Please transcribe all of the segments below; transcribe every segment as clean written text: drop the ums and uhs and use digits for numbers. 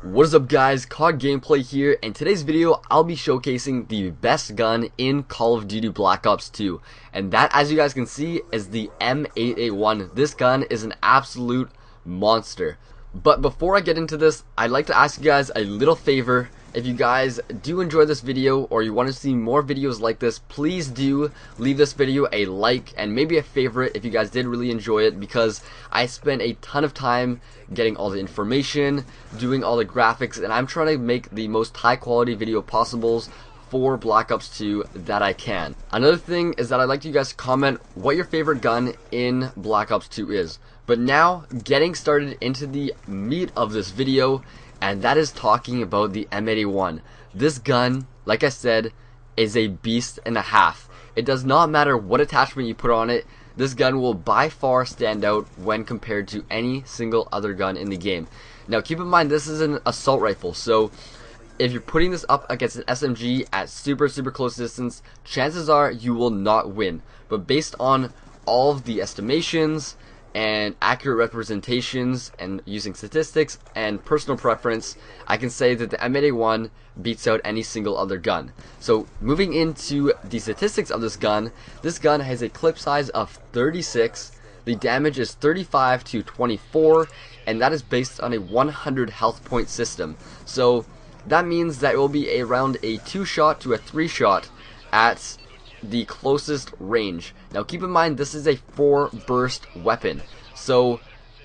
What is up guys, COD Gameplay here, and today's video I'll be showcasing the best gun in Call of Duty Black Ops 2, and that, as you guys can see, is the M8A1. This gun is an absolute monster. But before I get into this, I'd like to ask you guys a little favor. If you guys do enjoy this video or you want to see more videos like this, please do leave this video a like and maybe a favorite if you guys did really enjoy it, because I spent a ton of time getting all the information, doing all the graphics, and I'm trying to make the most high quality video possible for Black Ops 2 that I can. Another thing is that I'd like you guys to comment what your favorite gun in Black Ops 2 is. But now, getting started into the meat of this video, and that is talking about the M8A1. This gun, like I said, is a beast and a half. It does not matter what attachment you put on it, this gun will by far stand out when compared to any single other gun in the game. Now keep in mind, this is an assault rifle, so if you're putting this up against an SMG at super close distance, chances are you will not win. But based on all of the estimations and accurate representations and using statistics and personal preference, I can say that the M8A1 beats out any single other gun. So moving into the statistics of this gun has a clip size of 36, the damage is 35 to 24, and that is based on a 100 health point system. So that means that it will be around a 2-shot to a 3-shot at the closest range. Now keep in mind, this is a 4-burst weapon, so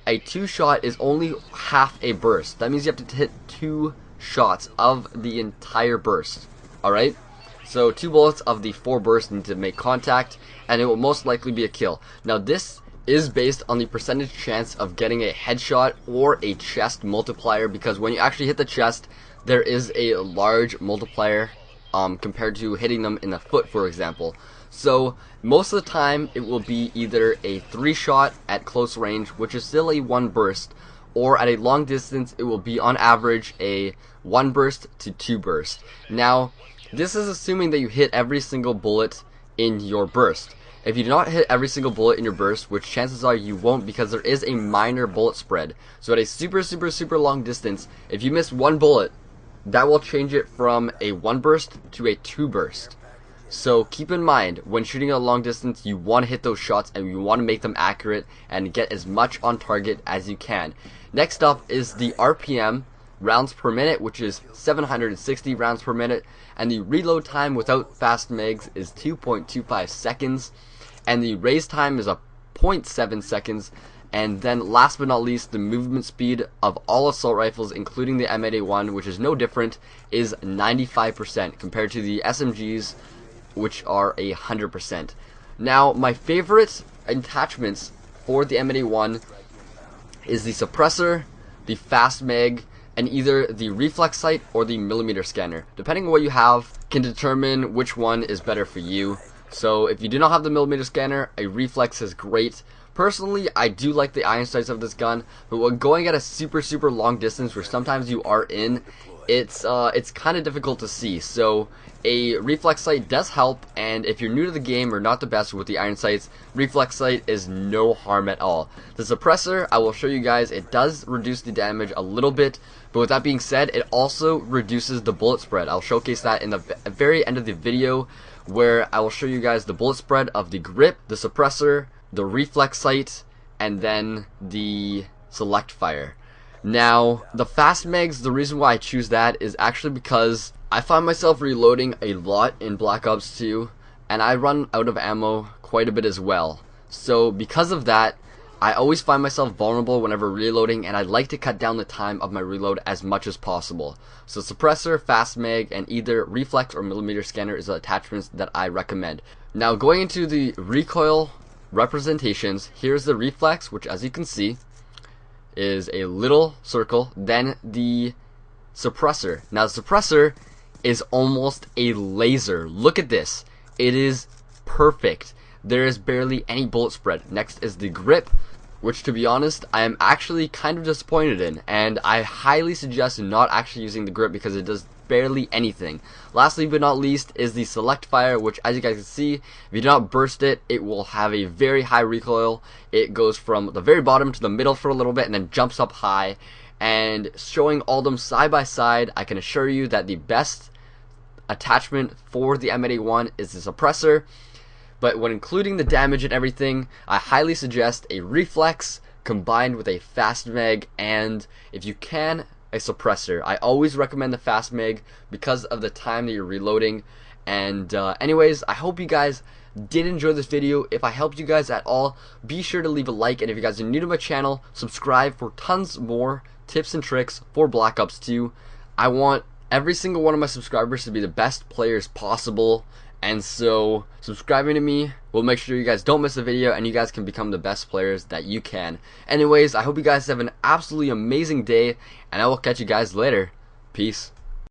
a 2-shot is only half a burst. That means you have to hit 2 shots of the entire burst. Alright, so 2 bullets of the 4 bursts need to make contact, and it will most likely be a kill. Now this is based on the percentage chance of getting a headshot or a chest multiplier, because when you actually hit the chest, there is a large multiplier compared to hitting them in the foot, for example. So most of the time it will be either a 3-shot at close range, which is still a 1 burst, or at a long distance it will be on average a 1 burst to 2 burst. Now this is assuming that you hit every single bullet in your burst. If you do not hit every single bullet in your burst, which chances are you won't, because there is a minor bullet spread, so at a super long distance, if you miss 1 bullet, that will change it from a 1 burst to a 2 burst. So keep in mind, when shooting at a long distance, you want to hit those shots and you want to make them accurate and get as much on target as you can. Next up is the RPM, rounds per minute, which is 760 rounds per minute, and the reload time without fast mags is 2.25 seconds, and the raise time is a 0.7 seconds. And then last but not least, the movement speed of all assault rifles, including the M8A1, which is no different, is 95% compared to the SMGs, which are 100%. Now, my favorite attachments for the M8A1 is the suppressor, the fast mag, and either the reflex sight or the millimeter scanner. Depending on what you have can determine which one is better for you. So if you do not have the millimeter scanner, a reflex is great. Personally, I do like the iron sights of this gun, but when going at a super long distance, where sometimes you are in, it's kind of difficult to see. So a reflex sight does help, and if you're new to the game or not the best with the iron sights, reflex sight is no harm at all. The suppressor, I will show you guys, it does reduce the damage a little bit, but with that being said, it also reduces the bullet spread. I'll showcase that in the very end of the video, where I will show you guys the bullet spread of the grip, the suppressor, the reflex sight, and then the select fire. Now, the fast mags, the reason why I choose that is actually because I find myself reloading a lot in Black Ops 2, and I run out of ammo quite a bit as well. So because of that, I always find myself vulnerable whenever reloading, and I like to cut down the time of my reload as much as possible. So suppressor, fast mag, and either reflex or millimeter scanner is the attachments that I recommend. Now going into the recoil representations, here's the reflex, which as you can see is a little circle, then the suppressor. Now the suppressor is almost a laser. Look at this, it is perfect. There is barely any bullet spread. Next is the grip, which to be honest I am actually kind of disappointed in, and I highly suggest not actually using the grip because it does barely anything. Lastly but not least is the select fire, which as you guys can see, if you do not burst it, it will have a very high recoil. It goes from the very bottom to the middle for a little bit and then jumps up high, and showing all of them side by side, I can assure you that the best attachment for the M8A1 is the suppressor. But when including the damage and everything, I highly suggest a reflex combined with a fast mag, and if you can, a suppressor. I always recommend the fast mag because of the time that you're reloading. And anyways, I hope you guys did enjoy this video. If I helped you guys at all, be sure to leave a like, and if you guys are new to my channel, subscribe for tons more tips and tricks for Black Ops 2. I want every single one of my subscribers to be the best players possible, and so subscribing to me will make sure you guys don't miss a video and you guys can become the best players that you can. Anyways, I hope you guys have an absolutely amazing day, and I will catch you guys later. Peace.